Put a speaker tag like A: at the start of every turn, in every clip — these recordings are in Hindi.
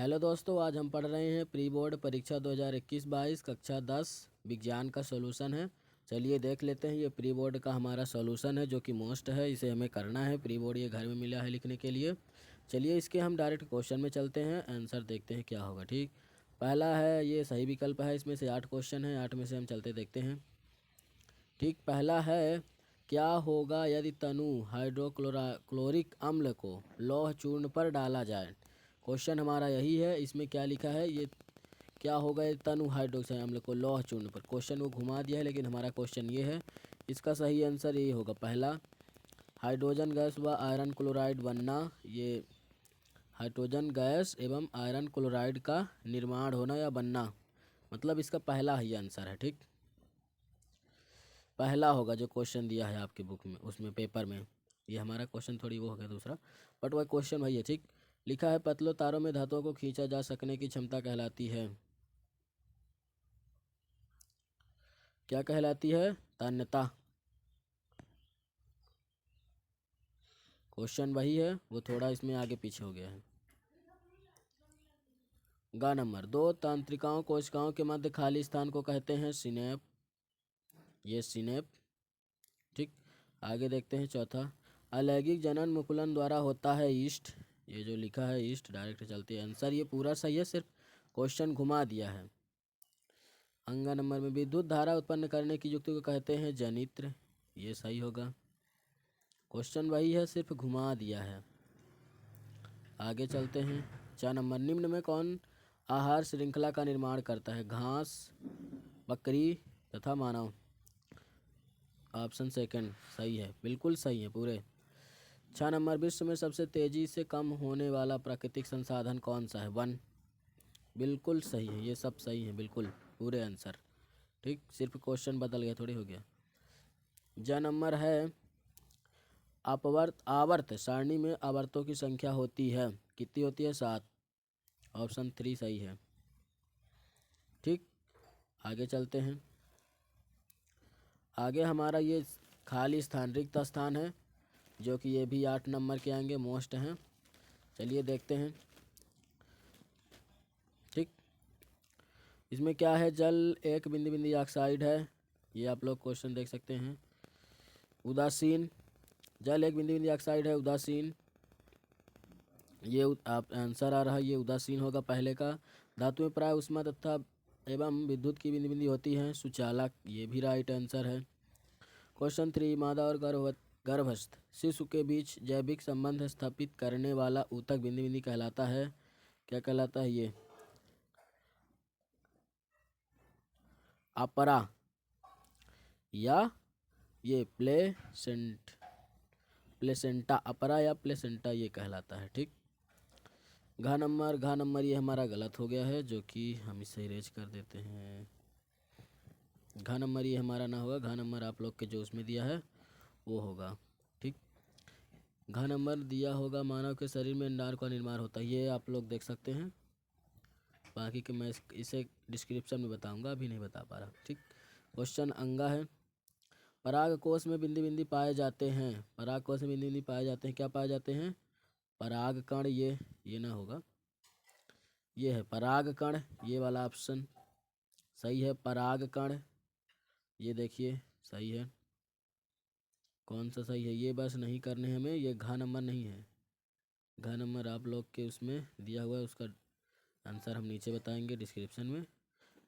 A: हेलो दोस्तों, आज हम पढ़ रहे हैं प्री बोर्ड परीक्षा 2021-22 कक्षा 10 विज्ञान का सॉल्यूशन है। चलिए देख लेते हैं। ये प्री बोर्ड का हमारा सॉल्यूशन है जो कि मोस्ट है, इसे हमें करना है। प्री बोर्ड ये घर में मिला है लिखने के लिए। चलिए इसके हम डायरेक्ट क्वेश्चन में चलते हैं, आंसर देखते हैं क्या होगा। ठीक, पहला है ये सही विकल्प है। इसमें से 8 क्वेश्चन है, 8 में से हम चलते देखते हैं। ठीक, पहला है क्या होगा यदि तनु हाइड्रोक्लोरिक अम्ल को लौह चूर्ण पर डाला जाए। क्वेश्चन हमारा यही है। इसमें क्या लिखा है, ये क्या होगा यदि तनु हाइड्रोक्साइड अम्ल को लौह चूर्ण पर। क्वेश्चन को घुमा दिया है लेकिन हमारा क्वेश्चन ये है। इसका सही आंसर ये होगा पहला, हाइड्रोजन गैस व आयरन क्लोराइड बनना। ये हाइड्रोजन गैस एवं आयरन क्लोराइड का निर्माण होना या बनना, मतलब इसका पहला ही आंसर है। ठीक, पहला होगा जो क्वेश्चन दिया है आपकी बुक में, उसमें पेपर में। ये हमारा क्वेश्चन थोड़ी वो हो गया दूसरा, बट वह क्वेश्चन वही है। ठीक, लिखा है पतलों तारों में धातुओं को खींचा जा सकने की क्षमता कहलाती है, क्या कहलाती है? तन्यता। क्वेश्चन वही है, वो थोड़ा इसमें आगे पीछे हो गया है। ग नंबर, दो तंत्रिकाओं कोशिकाओं के मध्य खाली स्थान को कहते हैं सिनेप। ये सिनेप। ठीक, आगे देखते हैं चौथा, अलैंगिक जनन मुकुलन द्वारा होता है ईस्ट। ये जो लिखा है ईस्ट, डायरेक्ट चलते हैं आंसर। ये पूरा सही है, सिर्फ क्वेश्चन घुमा दिया है। अंगा नंबर में, विद्युत धारा उत्पन्न करने की युक्ति को कहते हैं जनित्र। ये सही होगा। क्वेश्चन वही है, सिर्फ घुमा दिया है। आगे चलते हैं। 4 नंबर, निम्न में कौन आहार श्रृंखला का निर्माण करता है? घास, बकरी तथा मानव। ऑप्शन सेकंड सही है, बिल्कुल सही है पूरे। 6 नंबर, विश्व में सबसे तेजी से कम होने वाला प्राकृतिक संसाधन कौन सा है? वन। बिल्कुल सही है, ये सब सही है, बिल्कुल पूरे आंसर। ठीक, सिर्फ क्वेश्चन बदल गया, थोड़ी हो गया। ज नंबर है, आवर्त सारणी में आवर्तों की संख्या होती है, कितनी होती है? 7। ऑप्शन 3 सही है। ठीक, आगे चलते हैं। आगे हमारा ये खाली स्थान, रिक्त स्थान है, जो कि ये भी 8 नंबर के आएंगे, मोस्ट हैं। चलिए देखते हैं। ठीक, इसमें क्या है, जल एक बिंदु बिंदु ऑक्साइड है। ये आप लोग क्वेश्चन देख सकते हैं। उदासीन, जल एक बिंदु बिंदु ऑक्साइड है, उदासीन। ये आप आंसर आ रहा है, ये उदासीन होगा पहले का। धातु में प्राय उष्मा तथा एवं विद्युत की बिंदु बिंदु होती हैं, सुचालक। ये भी राइट आंसर है। क्वेश्चन 3, मादा और गर्भस्थ शिशु के बीच जैविक संबंध स्थापित करने वाला ऊतक बिंदु बिंदु कहलाता है, क्या कहलाता है? ये अपरा या ये प्लेसेंटा, अपरा या प्लेसेंटा ये कहलाता है। ठीक, घ नंबर ये हमारा गलत हो गया है, जो कि हम इसे इरेज कर देते हैं। घ नंबर ये हमारा ना होगा, घ नंबर आप लोग के जो उसमें दिया है वो होगा। ठीक, घ नंबर दिया होगा, मानव के शरीर में अंडार का निर्माण होता है। ये आप लोग देख सकते हैं, बाकी के मैं इसे डिस्क्रिप्शन में बताऊंगा, अभी नहीं बता पा रहा। ठीक, क्वेश्चन अंगा है, पराग कोश में बिंदु बिंदु पाए जाते हैं। पराग कोश में बिंदु बिंदु पाए जाते हैं, क्या पाए जाते हैं? पराग कण। ये ना होगा, ये है पराग कण, ये वाला ऑप्शन सही है, पराग कण। ये देखिए सही है। कौन सा सही है ये बस नहीं करने हमें, ये घ नंबर नहीं है। घ नंबर आप लोग के उसमें दिया हुआ है, उसका आंसर हम नीचे बताएंगे डिस्क्रिप्शन में।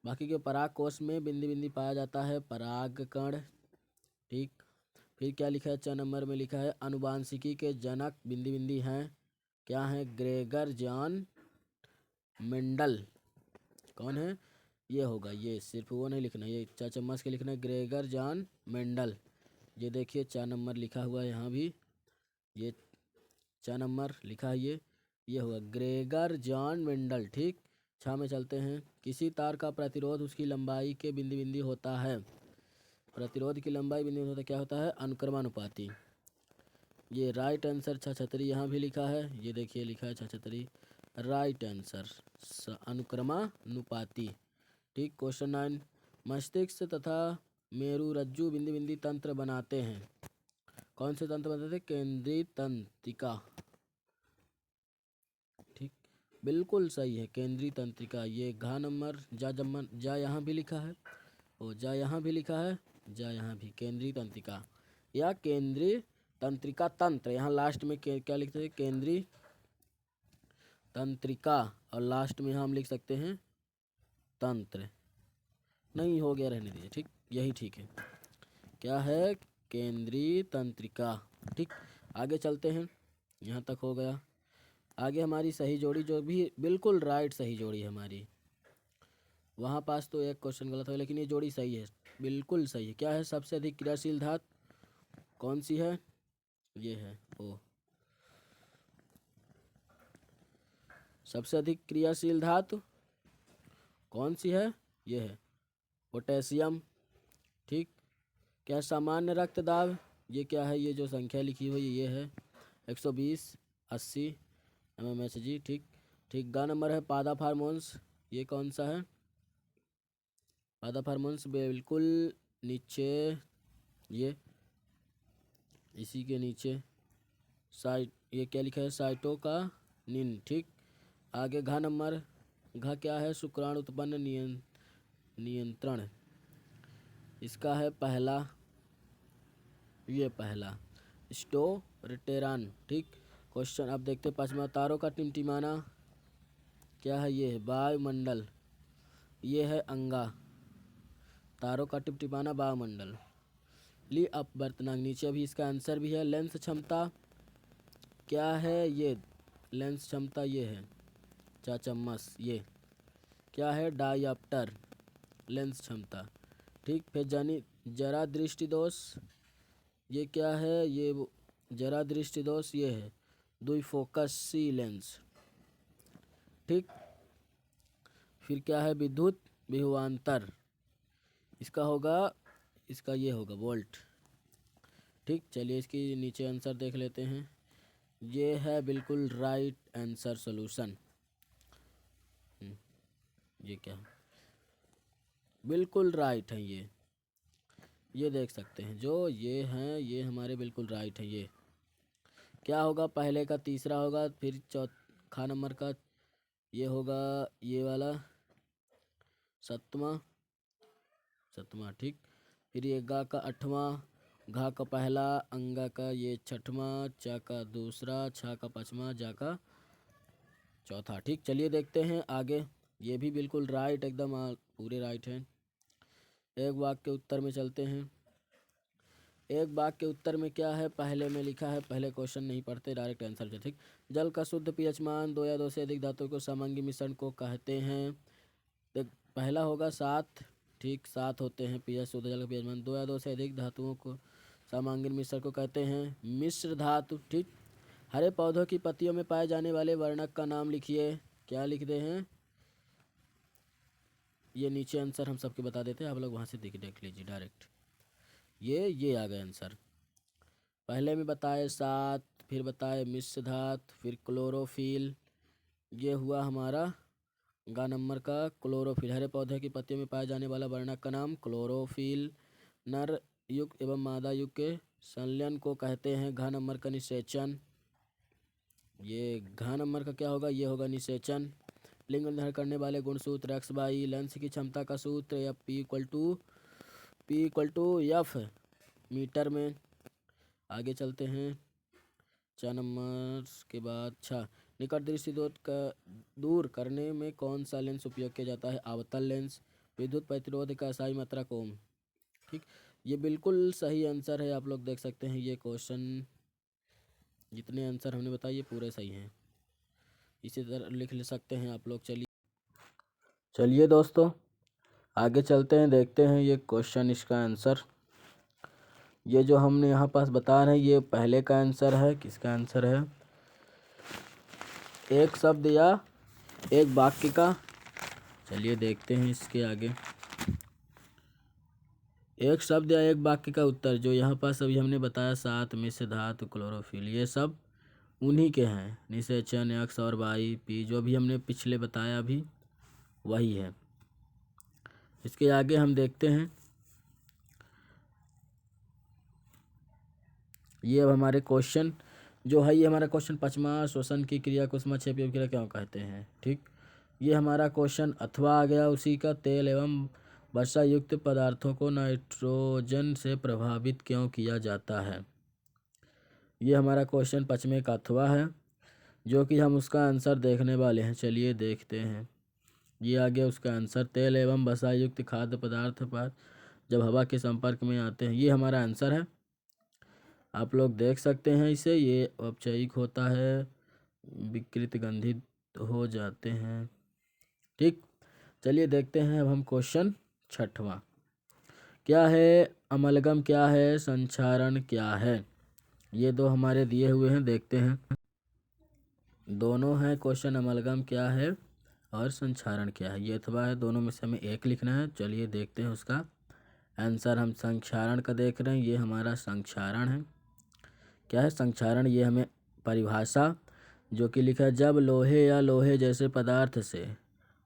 A: बाकी के पराग कोश में बिंदु बिंदु पाया जाता है पराग कण। ठीक, फिर क्या लिखा है? 4 नंबर में लिखा है, अनुवांशिकी के जनक बिंदु बिंदु हैं, क्या है? Gregor John Mendel. कौन है? ये होगा, ये सिर्फ वो नहीं लिखना, ये 4 चम्मच के लिखना है, ग्रेगर जॉन मेंडल। ये देखिए 4 नंबर लिखा हुआ है यहाँ भी, ये 4 नंबर लिखा है, ये होगा ग्रेगर जॉन मेंडल। ठीक, 6 में चलते हैं। किसी तार का प्रतिरोध उसकी लंबाई के बिंदु बिंदु होता है। प्रतिरोध की लंबाई बिंदु होता है, क्या होता है? अनुक्रमानुपाती। ये राइट आंसर छछत्री यहाँ भी लिखा है, ये देखिए लिखा है छछत्री, राइट आंसर अनुक्रमानुपाती। ठीक, क्वेश्चन 9, मस्तिष्क तथा मेरुरज्जु बिंदु बिंदु तंत्र बनाते हैं। कौन से तंत्र बनाते हैं? केंद्रीय तंत्रिका। ठीक, बिल्कुल सही है, केंद्रीय तंत्रिका। ये घ नंबर जा यहाँ भी लिखा है, और जा यहाँ भी लिखा है, जा यहाँ भी, केंद्रीय तंत्रिका या केंद्रीय तंत्रिका तंत्र। यहाँ लास्ट में क्या लिखते हैं, केंद्रीय तंत्रिका, और लास्ट में हम लिख सकते हैं तंत्र। नहीं हो गया, रहने दीजिए, ठीक, यही ठीक है। क्या है, केंद्रीय तंत्रिका। ठीक, आगे चलते हैं, यहाँ तक हो गया। आगे हमारी सही जोड़ी, जो भी बिल्कुल राइट सही जोड़ी है हमारी। वहाँ पास तो एक क्वेश्चन गलत है, लेकिन ये जोड़ी सही है, बिल्कुल सही है। क्या है, सबसे अधिक क्रियाशील धातु कौन सी है, ये है ओ। सबसे अधिक क्रियाशील धातु कौन सी है, ये है पोटेशियम। ठीक, क्या सामान्य रक्तदाब, ये क्या है, ये जो संख्या लिखी हुई ये है 120/80 mmHg। ठीक ठीक, गा नंबर है पादा हार्मोन्स, ये कौन सा है, पादा हार्मोन्स बिल्कुल नीचे, ये इसी के नीचे ये क्या लिखा है, साइटोकाइनिन। ठीक, आगे घ नंबर, घ क्या है, शुक्राणु उत्पन्न नियंत्रण, इसका है पहला, ये पहला स्टोरेटेरान। ठीक, क्वेश्चन अब देखते हैं पांचवा, तारों का टिमटिमाना क्या है, ये है वायुमंडल, ये है अंगा। तारों का टिमटिमाना वायुमंडल। ली अपवर्तनांक नीचे भी, इसका आंसर भी है। लेंस क्षमता क्या है, ये लेंस क्षमता ये है चम्मच, ये क्या है, डायप्टर लेंस क्षमता। ठीक, फिर जरा दृष्टि दोष, ये क्या है, ये जरा दृष्टि दोष ये है द्विफोकसी लेंस। ठीक, फिर क्या है, विद्युत विभवांतर, इसका होगा, इसका ये होगा वोल्ट। ठीक, चलिए इसकी नीचे आंसर देख लेते हैं। ये है बिल्कुल राइट आंसर सॉल्यूशन। ये क्या है, बिल्कुल राइट है ये देख सकते हैं, जो ये हैं ये हमारे बिल्कुल राइट है। ये क्या होगा, पहले का तीसरा होगा, फिर चौथा नंबर का ये होगा, ये वाला सतवां। ठीक, फिर ये गा का आठवां, घा का पहला, अंगा का ये छठवां, चा का दूसरा, छा का पांचवा, जा का चौथा। ठीक, चलिए देखते हैं आगे। ये भी बिल्कुल राइट, एकदम पूरे राइट हैं। एक वाक्य के उत्तर में चलते हैं। एक वाक्य के उत्तर में क्या है, पहले में लिखा है, पहले क्वेश्चन नहीं पढ़ते, डायरेक्ट आंसर से। ठीक, जल का शुद्ध पीएच मान 2 या 2 से अधिक धातुओं को समांगी मिश्रण को कहते हैं। पहला होगा 7। ठीक, 7 होते हैं पीएच, शुद्ध जल का पीएच मान। 2 या 2 से अधिक धातुओं को समांगीन मिश्रण को कहते हैं मिश्र धातु। ठीक, हरे पौधों की पत्तियों में पाए जाने वाले वर्णक का नाम लिखिए, क्या लिखते हैं, ये नीचे आंसर हम सबके बता देते हैं, आप लोग वहाँ से देख लीजिए डायरेक्ट। ये आ गए आंसर। पहले में बताए 7, फिर बताए मिश्र धातु, फिर क्लोरोफिल, ये हुआ हमारा गा नंबर का क्लोरोफिल। हरे पौधे की पत्तियों में पाए जाने वाला वर्णक का नाम क्लोरोफिल। नर युक्त एवं मादा युक्त के संलयन को कहते हैं घ नंबर का निषेचन। ये घ नंबर का क्या होगा, ये होगा निषेचन। लिंग निर्धारण करने वाले गुणसूत्र एक्स वाई, लेंस की क्षमता का सूत्र या P equal to F metre में। आगे चलते हैं, 4 नंबर के बाद निकट दृष्टि दूर करने में कौन सा लेंस उपयोग किया जाता है, अवतल लेंस। विद्युत प्रतिरोध का SI मात्रक ओम। ठीक, ये बिल्कुल सही आंसर है, आप लोग देख सकते हैं। ये क्वेश्चन जितने आंसर हमने बताए ये पूरे सही हैं, इसी तरह लिख ले सकते हैं आप लोग। चलिए दोस्तों आगे चलते हैं, देखते हैं ये क्वेश्चन, इसका आंसर। ये जो हमने यहाँ पास बता रहे हैं ये पहले का आंसर है। किसका आंसर है, एक शब्द या एक वाक्य का। चलिए देखते हैं इसके आगे। एक शब्द या एक वाक्य का उत्तर जो यहाँ पास अभी हमने बताया 7 मिश्र धातु क्लोरोफिल, ये सब उन्हीं के हैं। निषेचन एक्स और वाई, पी जो भी हमने पिछले बताया अभी वही है। इसके आगे हम देखते हैं, ये अब हमारे क्वेश्चन जो है ये हमारा क्वेश्चन 5वां, श्वसन की क्रिया को समाक्षेपी क्रिया क्यों कहते हैं। ठीक, ये हमारा क्वेश्चन अथवा आ गया उसी का। तेल एवं वर्षा युक्त पदार्थों को नाइट्रोजन से प्रभावित क्यों किया जाता है। ये हमारा क्वेश्चन 5वें का अथवा है, जो कि हम उसका आंसर देखने वाले हैं। चलिए देखते हैं। ये आ गया उसका आंसर। तेल एवं वसा युक्त खाद्य पदार्थ पर जब हवा के संपर्क में आते हैं, ये हमारा आंसर है। आप लोग देख सकते हैं इसे। ये औपचारिक होता है, विकृत गंधित हो जाते हैं। ठीक, चलिए देखते हैं अब हम क्वेश्चन 6वां। क्या है अमलगम, क्या है संक्षारण, क्या है। ये दो हमारे दिए हुए हैं, देखते हैं। दोनों हैं क्वेश्चन, अमलगम क्या है और संक्षारण क्या है। ये अथवा है, दोनों में से हमें एक लिखना है। चलिए देखते हैं उसका आंसर। हम संक्षारण का देख रहे हैं, ये हमारा संक्षारण है। क्या है संक्षारण, ये हमें परिभाषा जो कि लिखा है, जब लोहे या लोहे जैसे पदार्थ से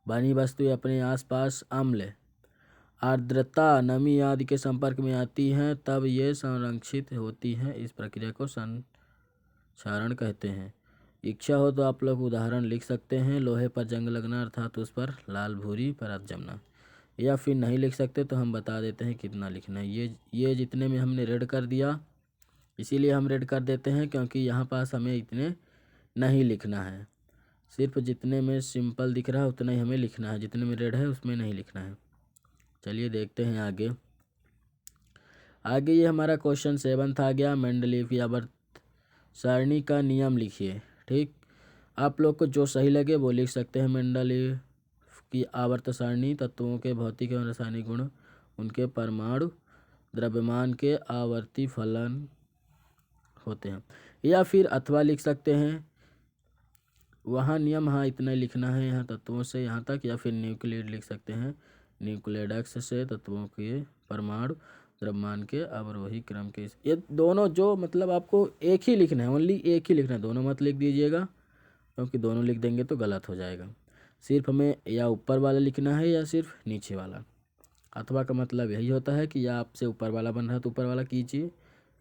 A: बनी वस्तु अपने आसपास अम्ल, आर्द्रता, नमी आदि के संपर्क में आती हैं तब ये संरक्षित होती हैं। इस प्रक्रिया को संक्षारण कहते हैं। इच्छा हो तो आप लोग उदाहरण लिख सकते हैं। लोहे पर जंग लगना अर्थात उस पर लाल भूरी परत जमना, या फिर नहीं लिख सकते तो हम बता देते हैं कितना लिखना है। ये जितने में हमने रेड कर दिया, इसीलिए हम रेड कर देते हैं क्योंकि यहाँ पास हमें इतने नहीं लिखना है। सिर्फ जितने में सिंपल दिख रहा है उतना ही हमें लिखना है, जितने में रेड है उसमें नहीं लिखना है। चलिए देखते हैं आगे। ये हमारा क्वेश्चन 7 आ गया। मेंडलीव की आवर्त सारणी का नियम लिखिए। ठीक, आप लोग को जो सही लगे वो लिख सकते हैं। मेंडलीव की आवर्त सारणी तत्वों के भौतिक एवं रासायनिक गुण, उनके परमाणु द्रव्यमान के आवर्ती फलन होते हैं, या फिर अथवा लिख सकते हैं। वहाँ नियम, हाँ इतना ही लिखना है यहाँ तत्वों से यहाँ तक, या फिर न्यूक्लियड लिख सकते हैं। न्यूक्लियडेक्स से तत्वों के परमाणु द्रव्यमान के अवरोही क्रम के, ये दोनों जो मतलब आपको एक ही लिखना है, ओनली एक ही लिखना है, दोनों मत लिख दीजिएगा क्योंकि दोनों लिख देंगे तो गलत हो जाएगा। सिर्फ हमें या ऊपर वाला लिखना है या सिर्फ नीचे वाला। अथवा का मतलब यही होता है कि या आपसे ऊपर वाला बन रहा है तो ऊपर वाला कीजिए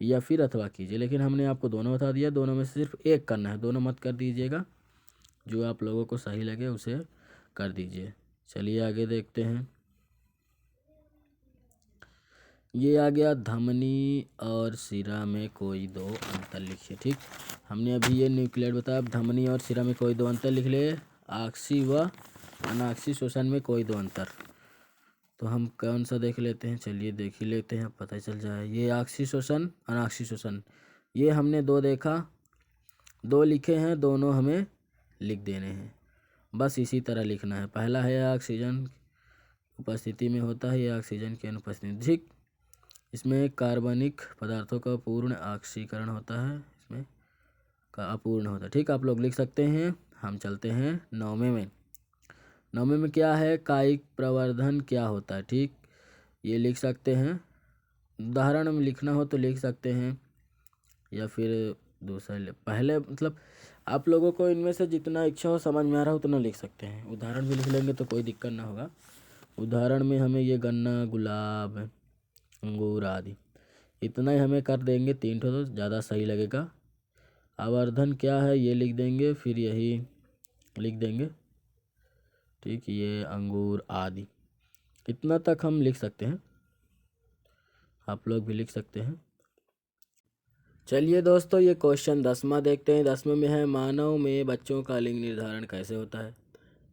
A: या फिर अथवा कीजिए, लेकिन हमने आपको दोनों बता दिया, दोनों में से सिर्फ एक करना है, दोनों मत कर दीजिएगा। जो आप लोगों को सही लगे उसे कर दीजिए। चलिए आगे देखते हैं। ये आ गया, धमनी और सिरा में कोई दो अंतर लिखिए। ठीक, हमने अभी ये न्यूक्लियड बताया, अब धमनी और सिरा में कोई दो अंतर लिख ले। आक्सी व अनाक्सी श्वसन में कोई दो अंतर, तो हम कौन सा देख लेते हैं। चलिए देख ही लेते हैं, पता चल जाए। ये आक्सी श्वसन, अनाक्सी श्वसन, ये हमने दो देखा, दो लिखे हैं, दोनों हमें लिख देने हैं। बस इसी तरह लिखना है। पहला है ऑक्सीजन उपस्थिति में होता है, यह ऑक्सीजन की अनुपस्थिति। ठीक, इसमें कार्बनिक पदार्थों का पूर्ण ऑक्सीकरण होता है, इसमें का अपूर्ण होता है। ठीक, आप लोग लिख सकते हैं। हम चलते हैं 9वें में। 9वें में क्या है, कायिक प्रवर्धन क्या होता है। ठीक, ये लिख सकते हैं। उदाहरण में लिखना हो तो लिख सकते हैं, या फिर दूसरा पहले मतलब आप लोगों को इनमें से जितना इच्छा हो, समझ में आ रहा हो उतना लिख सकते हैं। उदाहरण भी लिख लेंगे तो कोई दिक्कत ना होगा। उदाहरण में हमें ये गन्ना, गुलाब, अंगूर आदि इतना ही हमें कर देंगे, 3 ठो तो ज़्यादा सही लगेगा। आवर्धन क्या है ये लिख देंगे, फिर यही लिख देंगे। ठीक, ये अंगूर आदि, इतना तक हम लिख सकते हैं, आप लोग भी लिख सकते हैं। चलिए दोस्तों, ये क्वेश्चन 10वां देखते हैं। 10वें में है, मानव में बच्चों का लिंग निर्धारण कैसे होता है।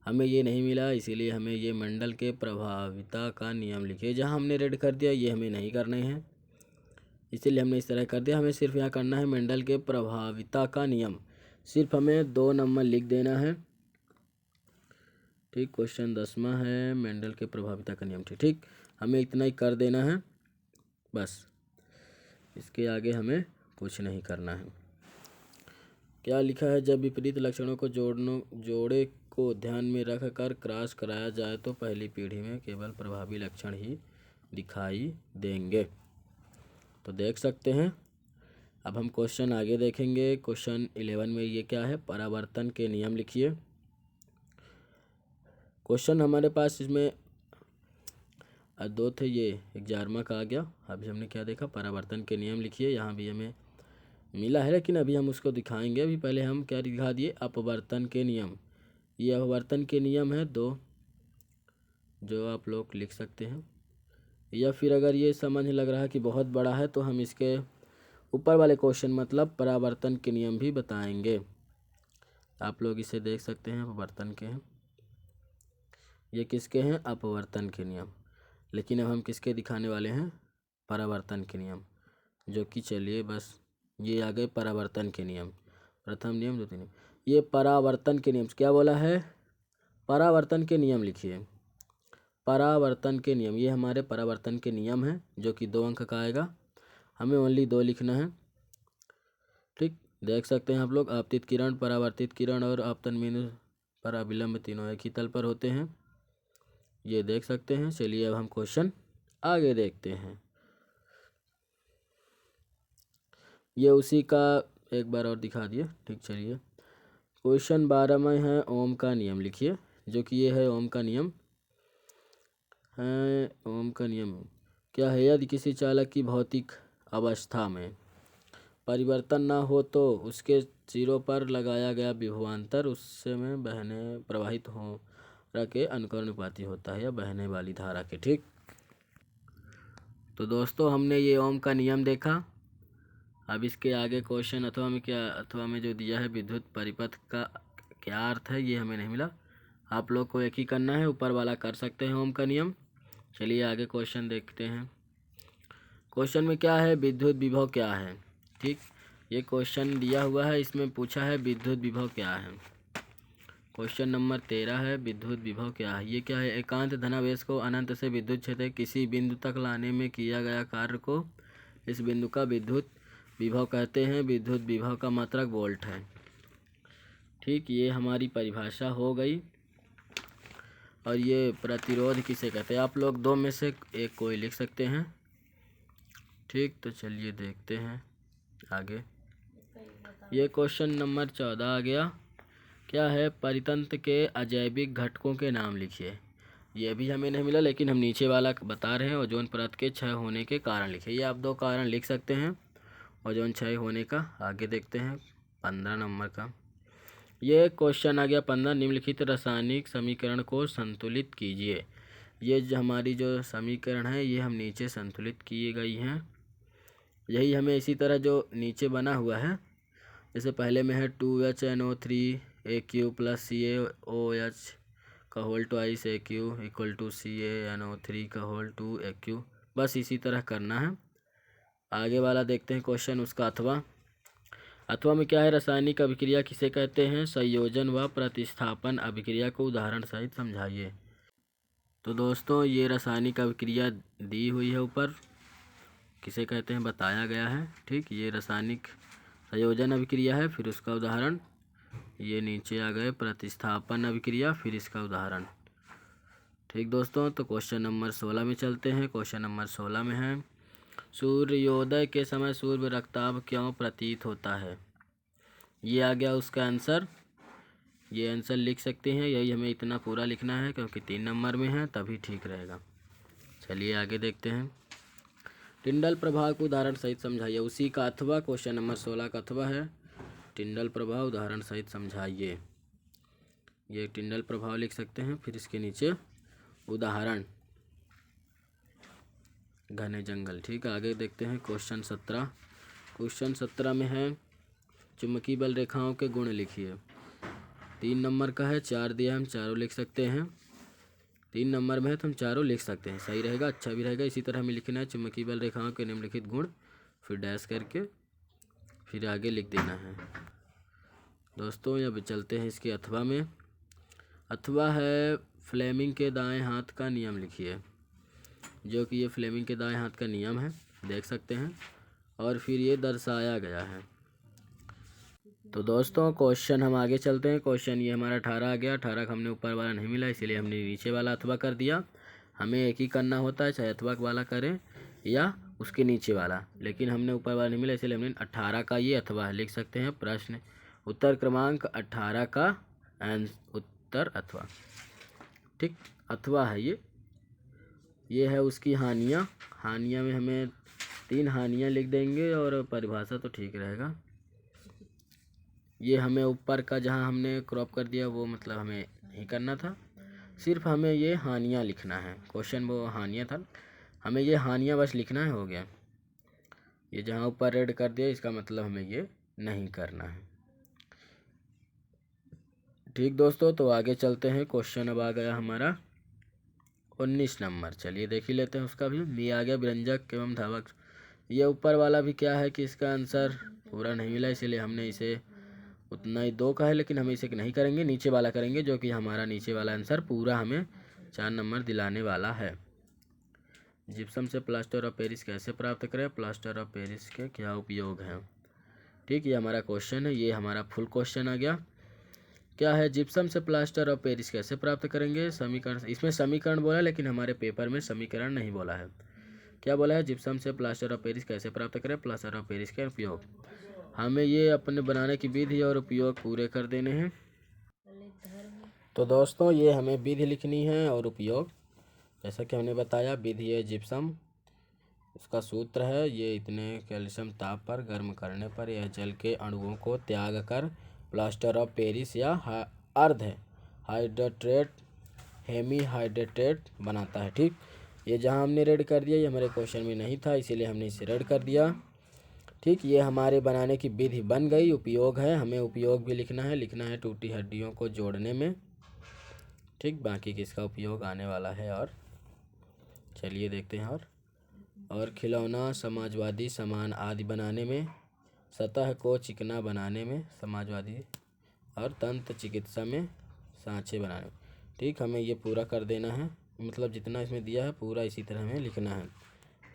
A: हमें ये नहीं मिला, इसीलिए हमें ये मंडल के प्रभाविता का नियम लिखिए। जहाँ हमने रेड कर दिया ये हमें नहीं करने हैं, इसीलिए हमने इस तरह कर दिया। हमें सिर्फ यहाँ करना है मंडल के प्रभाविता का नियम, सिर्फ हमें 2 नंबर लिख देना है। ठीक, क्वेश्चन 10वां है, मंडल के प्रभाविता का नियम। ठीक, हमें इतना ही कर देना है बस, इसके आगे हमें कुछ नहीं करना है। क्या लिखा है, जब विपरीत लक्षणों को जोड़े को ध्यान में रख कर क्रॉस कराया जाए तो पहली पीढ़ी में केवल प्रभावी लक्षण ही दिखाई देंगे। तो देख सकते हैं। अब हम क्वेश्चन आगे देखेंगे। क्वेश्चन 11 में ये क्या है, परावर्तन के नियम लिखिए। क्वेश्चन हमारे पास इसमें 2 थे, ये 11वां का आ गया। अभी हमने क्या देखा, परावर्तन के नियम लिखिए। यहाँ भी हमें मिला है, लेकिन अभी हम उसको दिखाएंगे। अभी पहले हम क्या दिखा दिए, अपवर्तन के नियम। ये अपवर्तन के नियम है 2, जो आप लोग लिख सकते हैं। या फिर अगर ये समझ लग रहा है कि बहुत बड़ा है तो हम इसके ऊपर वाले क्वेश्चन मतलब परावर्तन के नियम भी बताएंगे। आप लोग इसे देख सकते हैं, अपवर्तन के हैं, ये किसके हैं, अपवर्तन के नियम। लेकिन अब हम किसके दिखाने वाले हैं, परावर्तन के नियम, जो कि चलिए बस ये आ गए परावर्तन के नियम। प्रथम नियम, द्वितीय नियम, ये परावर्तन के नियम। क्या बोला है, परावर्तन के नियम लिखिए, परावर्तन के नियम, ये हमारे परावर्तन के नियम हैं, जो कि 2 अंक का आएगा। हमें ओनली 2 लिखना है, ठीक। देख सकते हैं आप लोग, आपतित किरण, परावर्तित किरण और आपतन बिंदु पर अभिलंब तीनों एक ही तल पर होते हैं, ये देख सकते हैं। चलिए अब हम क्वेश्चन आगे देखते हैं। ये उसी का एक बार और दिखा दिए, ठीक। चलिए क्वेश्चन 12 में है ओम का नियम लिखिए, जो कि ये है ओम का नियम है। ओम का नियम क्या है, यदि किसी चालक की भौतिक अवस्था में परिवर्तन ना हो तो उसके सिरों पर लगाया गया विभवांतर उससे में बहने प्रवाहित हो के अनुकरणुपाती होता है, या बहने वाली धारा के, ठीक। तो दोस्तों हमने ये ओम का नियम देखा। अब इसके आगे क्वेश्चन अथवा में क्या, अथवा में जो दिया है विद्युत परिपथ का क्या अर्थ है, ये हमें नहीं मिला। आप लोग को एक ही करना है, ऊपर वाला कर सकते हैं ओम का नियम। चलिए आगे क्वेश्चन देखते हैं। क्वेश्चन में क्या है, विद्युत विभव क्या है, ठीक। ये क्वेश्चन दिया हुआ है, इसमें पूछा है विद्युत विभव क्या है। क्वेश्चन नंबर 13 है, विद्युत विभव क्या है। ये क्या है, एकांत धनावेश को अनंत से विद्युत क्षेत्र किसी बिंदु तक लाने में किया गया कार्य को इस बिंदु का विद्युत विभव कहते हैं। विद्युत विभव का मात्रक वोल्ट है, ठीक। ये हमारी परिभाषा हो गई। और ये प्रतिरोध किसे कहते हैं, आप लोग 2 में से एक कोई लिख सकते हैं, ठीक। तो चलिए देखते हैं आगे। ये क्वेश्चन नंबर 14 आ गया। क्या है, परितंत्र के अजैविक घटकों के नाम लिखिए। ये भी हमें नहीं मिला, लेकिन हम नीचे वाला बता रहे हैं, ओजोन परत के क्षय होने के कारण लिखिए। ये आप 2 कारण लिख सकते हैं ओजोन क्षय होने का। आगे देखते हैं 15 नंबर का। ये क्वेश्चन आ गया 15, निम्नलिखित रासायनिक समीकरण को संतुलित कीजिए। ये जो हमारी जो समीकरण है, ये हम नीचे संतुलित किए गई हैं। यही हमें इसी तरह जो नीचे बना हुआ है, जैसे पहले में है 2HNO3 प्लस CaOH का whole twice AQ equal to CaNO3 का होल 2 AQ। बस इसी तरह करना है। आगे वाला देखते हैं क्वेश्चन उसका। अथवा में क्या है, रासायनिक अभिक्रिया किसे कहते हैं, संयोजन व प्रतिस्थापन अभिक्रिया को उदाहरण सहित समझाइए। तो दोस्तों ये रासायनिक अभिक्रिया दी हुई है, ऊपर किसे कहते हैं बताया गया है, ठीक। ये रासायनिक संयोजन अभिक्रिया है, फिर उसका उदाहरण। ये नीचे आ गए प्रतिस्थापन अभिक्रिया, फिर इसका उदाहरण, ठीक दोस्तों। तो क्वेश्चन नंबर 16 में चलते हैं। क्वेश्चन नंबर 16 में है, सूर्योदय के समय सूर्य रक्ताभ क्यों प्रतीत होता है। ये आ गया उसका आंसर। ये आंसर लिख सकते हैं, यही हमें इतना पूरा लिखना है क्योंकि 3 नंबर में है, तभी ठीक रहेगा। चलिए आगे देखते हैं। टिंडल प्रभाव को उदाहरण सहित समझाइए। उसी का अथवा क्वेश्चन नंबर 16 का अथवा है, टिंडल प्रभाव उदाहरण सहित समझाइए। ये टिंडल प्रभाव लिख सकते हैं, फिर इसके नीचे उदाहरण, घने जंगल, ठीक। आगे देखते हैं क्वेश्चन 17। क्वेश्चन 17 में है, चुंबकीय बल रेखाओं के गुण लिखिए। 3 नंबर का है, 4 दिया, हम चारों लिख सकते हैं। 3 नंबर में है तो हम चारों लिख सकते हैं, सही रहेगा, अच्छा भी रहेगा। इसी तरह हमें लिखना है चुंबकीय बल रेखाओं के निम्नलिखित गुण, फिर डैश करके फिर आगे लिख देना है दोस्तों। अब चलते हैं इसके अथवा में। अथवा है, फ्लेमिंग के दाएं हाथ का नियम लिखिए, जो कि ये फ्लेमिंग के दाएं हाथ का नियम है, देख सकते हैं। और फिर ये दर्शाया गया है। तो दोस्तों क्वेश्चन हम आगे चलते हैं। क्वेश्चन ये हमारा 18 आ गया। 18 का हमने ऊपर वाला नहीं मिला, इसीलिए हमने नीचे वाला अथवा कर दिया। हमें एक ही करना होता है, चाहे अथवा वाला करें या उसके नीचे वाला, लेकिन हमने ऊपर वाला नहीं मिला, इसलिए हमने 18 का ये अथवा लिख सकते हैं। प्रश्न उत्तर क्रमांक 18 का उत्तर अथवा, ठीक। अथवा है ये है उसकी हानियाँ। हानियाँ में हमें 3 हानियाँ लिख देंगे और परिभाषा तो ठीक रहेगा। ये हमें ऊपर का जहाँ हमने क्रॉप कर दिया वो मतलब हमें नहीं करना था, सिर्फ हमें ये हानियाँ लिखना है। क्वेश्चन वो हानियाँ था, हमें ये हानियाँ बस लिखना है, हो गया। ये जहाँ ऊपर रेड कर दिया इसका मतलब हमें ये नहीं करना है। ठीक दोस्तों, तो आगे चलते हैं। क्वेश्चन अब आ गया हमारा 19 नंबर। चलिए देख ही लेते हैं उसका भी। ये आ गया व्यंजक एवं धावक। ये ऊपर वाला भी क्या है कि इसका आंसर पूरा नहीं मिला, इसीलिए हमने इसे उतना ही 2 का है, लेकिन हम इसे नहीं करेंगे, नीचे वाला करेंगे, जो कि हमारा नीचे वाला आंसर पूरा हमें 4 नंबर दिलाने वाला है। जिप्सम से प्लास्टर ऑफ पेरिस कैसे प्राप्त करें, प्लास्टर ऑफ पेरिस के क्या उपयोग हैं। ठीक, ये हमारा क्वेश्चन है, ये हमारा फुल क्वेश्चन आ गया। क्या है, जिप्सम से प्लास्टर ऑफ पेरिस कैसे प्राप्त करेंगे। समीकरण, इसमें समीकरण बोला लेकिन हमारे पेपर में समीकरण नहीं बोला है। क्या बोला है, जिप्सम से प्लास्टर ऑफ पेरिस कैसे प्राप्त करें, प्लास्टर ऑफ पेरिस के उपयोग। हमें ये अपने बनाने की विधि और उपयोग पूरे कर देने हैं। तो दोस्तों ये हमें विधि लिखनी है और उपयोग, जैसा कि हमने बताया। विधि है जिप्सम, इसका सूत्र है ये इतने कैल्शियम ताप पर गर्म करने पर यह जल के अणुओं को त्याग कर प्लास्टर ऑफ पेरिस या अर्ध हाइड्रेटेड हेमी हाइड्रेटेड बनाता है। ठीक, ये जहाँ हमने रेड कर दिया, ये हमारे क्वेश्चन में नहीं था, इसीलिए हमने इसे रेड कर दिया। ठीक, ये हमारे बनाने की विधि बन गई। उपयोग है, हमें उपयोग भी लिखना है टूटी हड्डियों को जोड़ने में। ठीक, बाकी किसका उपयोग आने वाला है। और चलिए देखते हैं। और खिलौना समाजवादी सामान आदि बनाने में, सतह को चिकना बनाने में समाजवादी, और तंत्र चिकित्सा में सांचे बनाने में। ठीक, हमें ये पूरा कर देना है, मतलब जितना इसमें दिया है पूरा इसी तरह हमें लिखना है,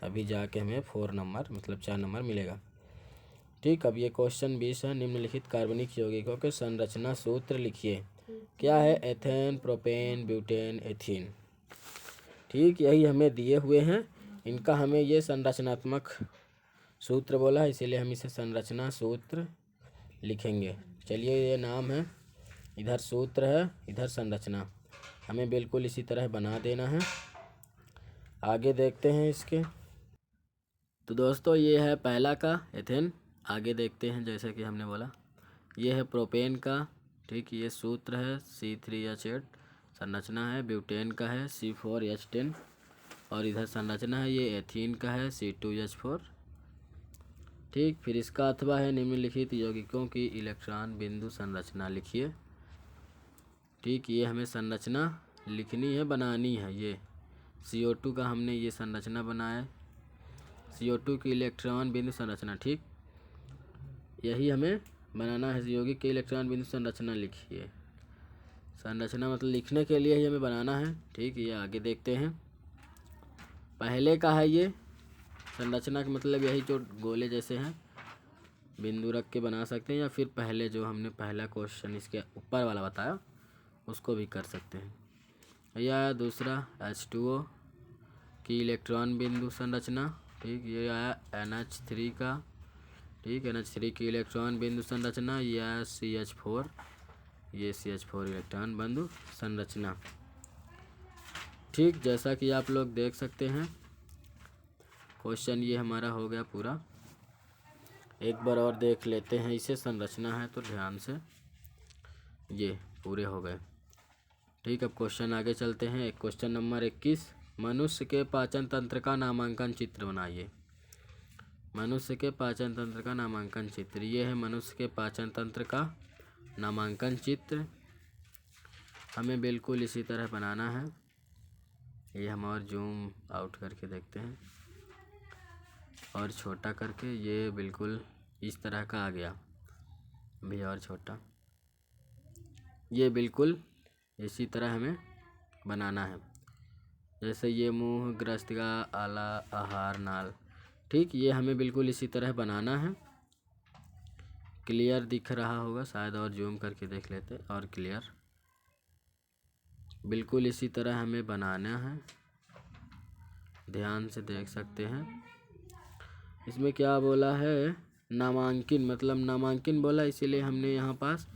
A: तभी जाके हमें 4 नंबर मतलब 4 नंबर मिलेगा। ठीक, अब ये क्वेश्चन 20 है। निम्नलिखित कार्बनिक यौगिकों के संरचना सूत्र लिखिए। क्या है, एथेन, प्रोपेन, ब्यूटेन, एथीन। ठीक, यही हमें दिए हुए हैं, इनका हमें ये संरचनात्मक सूत्र बोला है, इसीलिए हम इसे संरचना सूत्र लिखेंगे। चलिए, ये नाम है, इधर सूत्र है, इधर संरचना, हमें बिल्कुल इसी तरह बना देना है। आगे देखते हैं इसके। तो दोस्तों ये है पहला का एथेन। आगे देखते हैं, जैसे कि हमने बोला ये है प्रोपेन का। ठीक, ये सूत्र है C3H8, संरचना है। ब्यूटेन का है C4H10, और इधर संरचना है ये एथीन का है C2H4। ठीक, फिर इसका अथवा है निम्नलिखित यौगिकों की इलेक्ट्रॉन बिंदु संरचना लिखिए। ठीक, ये हमें संरचना लिखनी है, बनानी है। ये CO2 का हमने ये संरचना बनाया, CO2 की इलेक्ट्रॉन बिंदु संरचना। ठीक, यही हमें बनाना है, यौगिक के इलेक्ट्रॉन बिंदु संरचना लिखिए। संरचना मतलब लिखने के लिए ही हमें बनाना है। ठीक, ये आगे देखते हैं। पहले का है ये संरचना का मतलब यही जो गोले जैसे हैं, बिंदु रख के बना सकते हैं, या फिर पहले जो हमने पहला क्वेश्चन इसके ऊपर वाला बताया उसको भी कर सकते हैं। या दूसरा H2O की इलेक्ट्रॉन बिंदु संरचना। ठीक, ये आया NH3 का। ठीक, NH3 की इलेक्ट्रॉन बिंदु संरचना, या CH4, ये CH4 इलेक्ट्रॉन बिंदु संरचना। ठीक, जैसा कि आप लोग देख सकते हैं क्वेश्चन ये हमारा हो गया पूरा। एक बार और देख लेते हैं इसे, संरचना है तो ध्यान से, ये पूरे हो गए। ठीक, अब क्वेश्चन आगे चलते हैं। क्वेश्चन नंबर 21, मनुष्य के पाचन तंत्र का नामांकन चित्र बनाइए। मनुष्य के पाचन तंत्र का नामांकन चित्र, ये है मनुष्य के पाचन तंत्र का नामांकन चित्र। हमें बिल्कुल इसी तरह बनाना है। ये हम और जूम आउट करके देखते हैं, और छोटा करके, ये बिल्कुल इस तरह का आ गया। भी और छोटा, ये बिल्कुल इसी तरह हमें बनाना है। जैसे ये मुंह, ग्रस्तिका, आला, आहार नाल। ठीक, ये हमें बिल्कुल इसी तरह बनाना है। क्लियर दिख रहा होगा शायद, और जूम करके देख लेते, और क्लियर, बिल्कुल इसी तरह हमें बनाना है। ध्यान से देख सकते हैं। इसमें क्या बोला है, नामांकिन, मतलब नामांकिन बोला, इसीलिए हमने यहाँ पास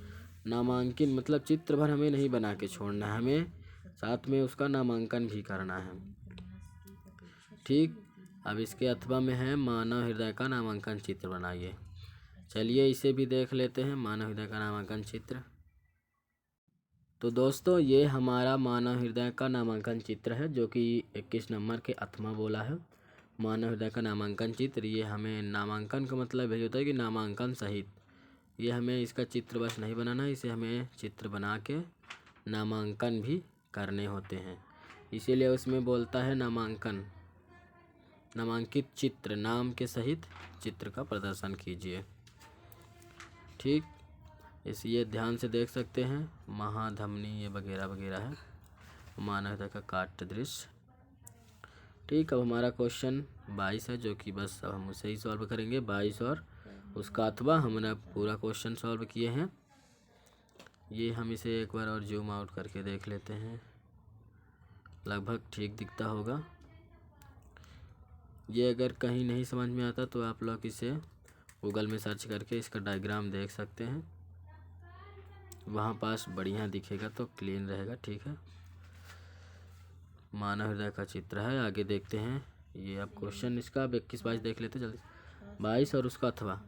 A: नामांकिन मतलब चित्र भर हमें नहीं बना के छोड़ना है, हमें साथ में उसका नामांकन भी करना है। ठीक, अब इसके अथवा में है मानव हृदय का नामांकन चित्र बनाइए। चलिए इसे भी देख लेते हैं, मानव हृदय का नामांकन चित्र। तो दोस्तों ये हमारा मानव हृदय का नामांकन चित्र है, जो कि 21 नंबर के अथवा बोला है। मानव हृदय का नामांकन चित्र, ये हमें नामांकन का मतलब यही होता है कि नामांकन सहित। ये हमें इसका चित्र बस नहीं बनाना है, इसे हमें चित्र बना के नामांकन भी करने होते हैं, इसीलिए उसमें बोलता है नामांकन। नामांकित चित्र नाम के सहित चित्र का प्रदर्शन कीजिए। ठीक, ये ध्यान से देख सकते हैं, महाधमनी ये वगैरह वगैरह है, मानव हृदय का काट दृश्य। ठीक, अब हमारा क्वेश्चन 22 है, जो कि बस अब हम उसे ही सॉल्व करेंगे। 22 और उसका अथवा हमने पूरा क्वेश्चन सॉल्व किए हैं। ये हम इसे एक बार और जूम आउट करके देख लेते हैं, लगभग ठीक दिखता होगा। ये अगर कहीं नहीं समझ में आता तो आप लोग इसे गूगल में सर्च करके इसका डायग्राम देख सकते हैं, वहाँ पास बढ़िया दिखेगा तो क्लीन रहेगा। ठीक है, मानव हृदय का चित्र है। आगे देखते हैं, ये अब क्वेश्चन इसका 21-22 देख लेते जल्दी। 22 और उसका अथवा।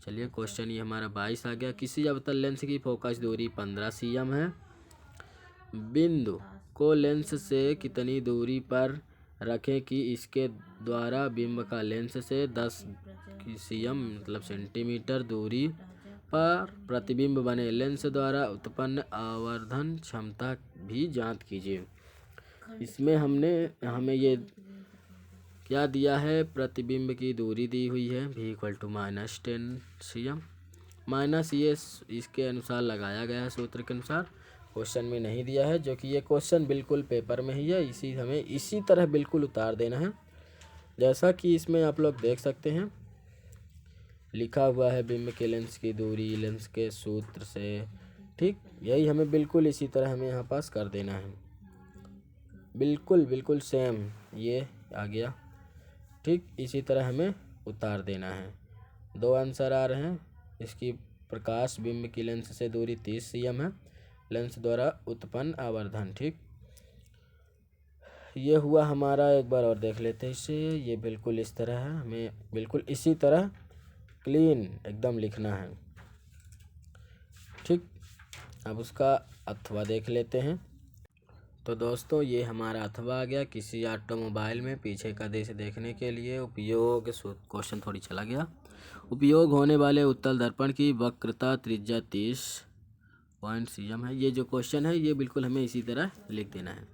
A: चलिए क्वेश्चन ये हमारा 22 आ गया। किसी अवतल लेंस की फोकस दूरी 15 cm है। बिंदु को लेंस से कितनी दूरी पर रखें कि इसके द्वारा बिंब का लेंस से 10 cm मतलब सेंटीमीटर दूरी पर प्रतिबिंब बने। लेंस द्वारा उत्पन्न आवर्धन क्षमता भी ज्ञात कीजिए। इसमें हमें ये क्या दिया है, प्रतिबिंब की दूरी दी हुई है v = -10 cm। माइनस ये इसके अनुसार लगाया गया है, सूत्र के अनुसार। क्वेश्चन में नहीं दिया है, जो कि ये क्वेश्चन बिल्कुल पेपर में ही है, हमें इसी तरह बिल्कुल उतार देना है, जैसा कि इसमें आप लोग देख सकते हैं लिखा हुआ है, बिंब के लेंस की दूरी लेंस के सूत्र से। ठीक, यही हमें बिल्कुल इसी तरह हमें यहाँ पास कर देना है, बिल्कुल सेम ये आ गया। ठीक, इसी तरह हमें उतार देना है। 2 आंसर आ रहे हैं। इसकी प्रकाश बिंब की लेंस से दूरी 30 cm है, लेंस द्वारा उत्पन्न आवर्धन। ठीक, ये हुआ हमारा। एक बार और देख लेते हैं इसे। ये बिल्कुल इस तरह है, हमें बिल्कुल इसी तरह क्लीन एकदम लिखना है। ठीक, अब उसका अथवा देख लेते हैं। तो दोस्तों ये हमारा अथवा आ गया। किसी ऑटोमोबाइल में पीछे का दृश्य देखने के लिए उपयोग, क्वेश्चन थोड़ी चला गया। उपयोग होने वाले उत्तल दर्पण की वक्रता त्रिज्या 30 cm है। ये जो क्वेश्चन है ये बिल्कुल हमें इसी तरह लिख देना है,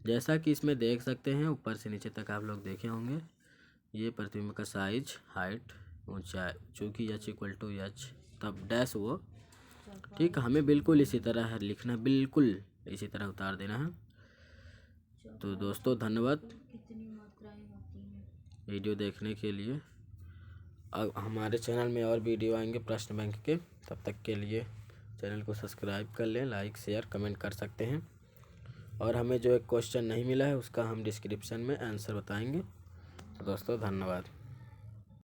A: जैसा कि इसमें देख सकते हैं। ऊपर से नीचे तक आप लोग देखे होंगे। ये प्रतिबिंब का साइज, हाइट, ऊंचाई, चूँकि h तब डैश वो। ठीक, हमें बिल्कुल इसी तरह लिखना, बिल्कुल इसी तरह उतार देना है। तो दोस्तों धन्यवाद वीडियो देखने के लिए। अब हमारे चैनल में और वीडियो आएंगे प्रश्न बैंक के, तब तक के लिए चैनल को सब्सक्राइब कर लें, लाइक शेयर कमेंट कर सकते हैं। और हमें जो एक क्वेश्चन नहीं मिला है उसका हम डिस्क्रिप्शन में आंसर बताएंगे। तो दोस्तों धन्यवाद।